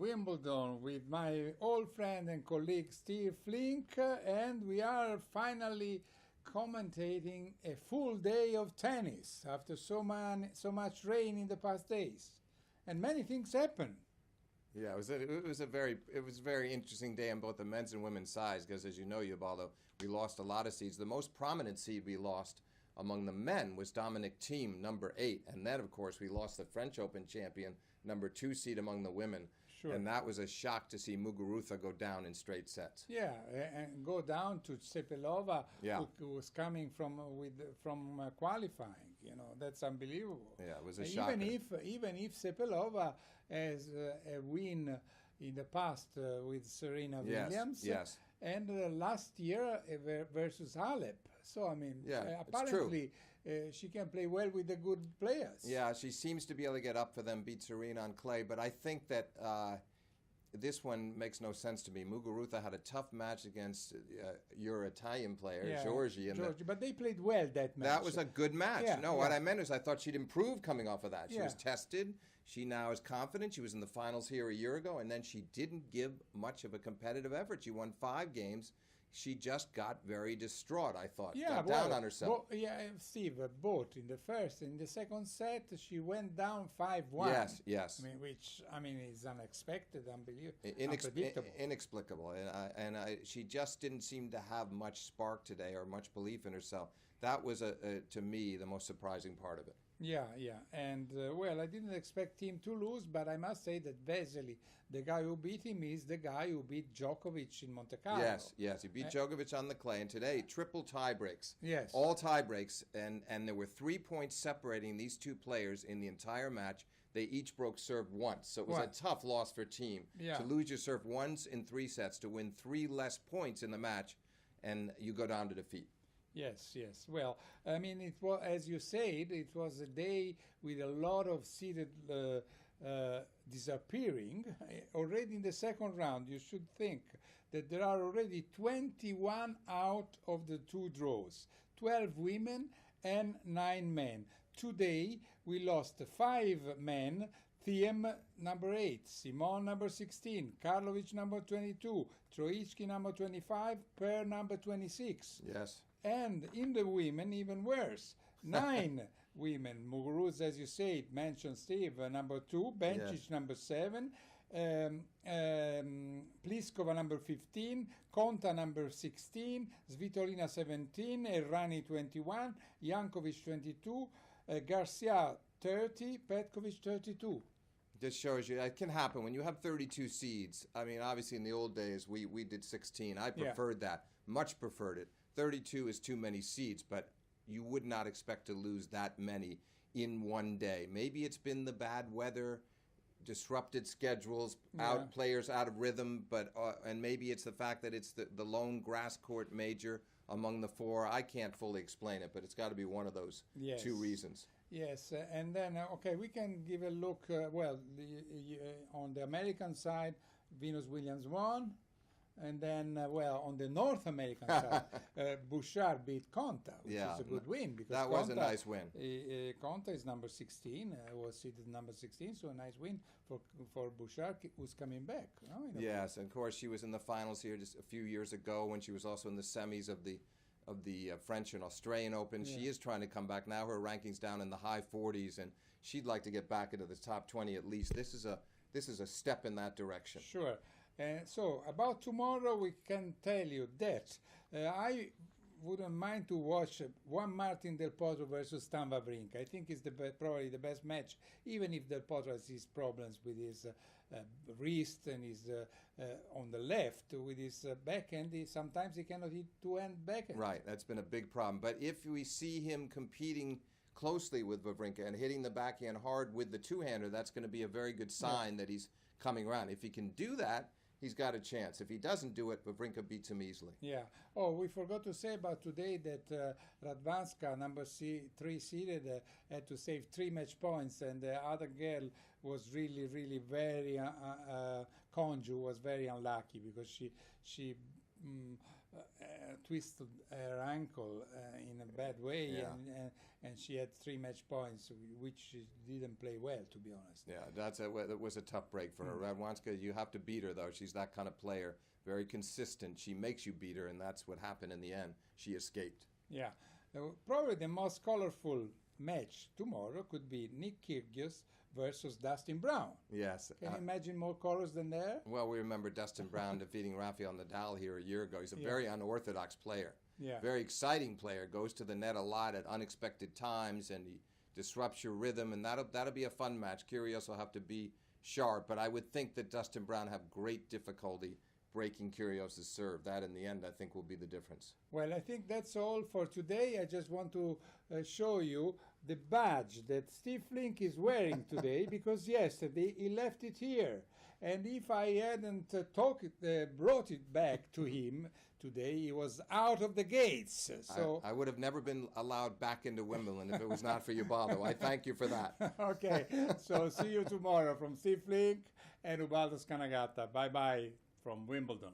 Wimbledon with my old friend and colleague Steve Flink, and we are finally commentating a full day of tennis after so much rain in the past days, and many things happen. Yeah, it was a very interesting day on both the men's and women's sides because, as you know, Ubaldo, we lost a lot of seeds. The most prominent seed we lost among the men was Dominic Thiem, number 8, and then, of course, we lost the French Open champion, number 2 seed among the women. Sure. And that was a shock to see Muguruza go down in straight sets. Yeah, and go down to Sepelova, Yeah. who was coming from qualifying. You know, that's unbelievable. Yeah, it was a shock. Even if Sepelova has a win in the past with Serena Williams. Yes. And last year versus Halep. So, I mean, Yeah, apparently she can play well with the good players. Yeah, she seems to be able to get up for them, beat Serena on clay. But I think that this one makes no sense to me. Muguruza had a tough match against your Italian player, Giorgi. But they played well that match. That was a good match. Yeah, What I meant is I thought she'd improve coming off of that. She Yeah. was tested. She now is confident. She was in the finals here a year ago, and then she didn't give much of a competitive effort. She won 5 games. She just got very distraught, I thought. Got down on herself. Steve, both in the first and the second set, she went down 5-1. Yes. Which is unexpected, unpredictable. Inexplicable. She just didn't seem to have much spark today or much belief in herself. That was, to me, the most surprising part of it. Yeah. And, I didn't expect him to lose, but I must say that Vesely, the guy who beat him, is the guy who beat Djokovic in Monte Carlo. Yes. He beat Djokovic on the clay, and today, triple tie breaks. Yes. All tie breaks, and there were 3 points separating these two players in the entire match. They each broke serve once, so it was a tough loss for Thiem. Yeah. To lose your serve once in 3 sets, to win 3 less points in the match, and you go down to defeat. Yes. Well, it was, as you said, it was a day with a lot of seeded disappearing. Already in the second round, you should think that there are already 21 out of the 2 draws, 12 women and 9 men. Today, we lost 5 men. Thiem, number 8, Simon, number 16, Karlovic, number 22, Troicki, number 25, Per, number 26. Yes. And in the women, even worse, 9 women. Muguruza, as you said, mentioned Steve, number 2, Bencic, number 7, Pliskova, number 15, Konta, number 16, Svitolina, 17, Errani, 21, Jankovic, 22, Garcia, 30, Petkovic, 32. Just shows you it can happen when you have 32 seeds. Obviously in the old days we did 16. I preferred that, much preferred it. 32 is too many seeds, but you would not expect to lose that many in one day. Maybe it's been the bad weather, disrupted schedules, players out of rhythm, but and maybe it's the fact that it's the lone grass court major among the 4. I can't fully explain it, but it's got to be one of those 2 reasons. Yes, and then, we can give a look, on the American side, Venus Williams won, and then, on the North American side, Bouchard beat Konta, which is a good win. Because that was a nice win. Konta is number 16, was seated number 16, so a nice win for Bouchard, who's coming back. Yes, and of course she was in the finals here just a few years ago when she was also in the semis of the French and Australian Open. Yeah. She is trying to come back. Now her ranking's down in the high 40s, and she'd like to get back into the top 20 at least. This is a step in that direction. Sure. So about tomorrow, we can tell you that I wouldn't mind to watch Juan Martin Del Potro versus Stan Wawrinka. I think it's probably the best match, even if Del Potro has his problems with his wrist and his on the left with his backhand. Sometimes he cannot hit 2-hand backhand. Right, that's been a big problem. But if we see him competing closely with Wawrinka and hitting the backhand hard with the 2-hander, that's going to be a very good sign that he's coming around. If he can do that, he's got a chance. If he doesn't do it, Wawrinka beats him easily. Yeah. Oh, we forgot to say about today that Radwanska, number 3 seeded, had to save 3 match points, and the other girl was really very Konju was very unlucky because she twisted her ankle in a bad way, Yeah. and she had 3 match points, which she didn't play well, to be honest. Yeah, that was a tough break for her. Radwanska, you have to beat her, though. She's that kind of player, very consistent. She makes you beat her, and that's what happened in the end. She escaped. Yeah. Probably the most colorful match tomorrow could be Nick Kyrgios versus Dustin Brown. Yes. Can you imagine more colors than there? Well, we remember Dustin Brown defeating Rafael Nadal here a year ago. He's a very unorthodox player. Yeah. Very exciting player. Goes to the net a lot at unexpected times, and he disrupts your rhythm, and that'll be a fun match. Kyrgios will have to be sharp, but I would think that Dustin Brown have great difficulty breaking Kyrgios' serve. That, in the end, I think will be the difference. Well, I think that's all for today. I just want to show you the badge that Steve Flink is wearing today, because yesterday he left it here. And if I hadn't brought it back to him today, he was out of the gates. So I would have never been allowed back into Wimbledon if it was not for Ubaldo. I thank you for that. Okay, so see you tomorrow from Steve Flink and Ubaldo Scanagatta. Bye-bye from Wimbledon.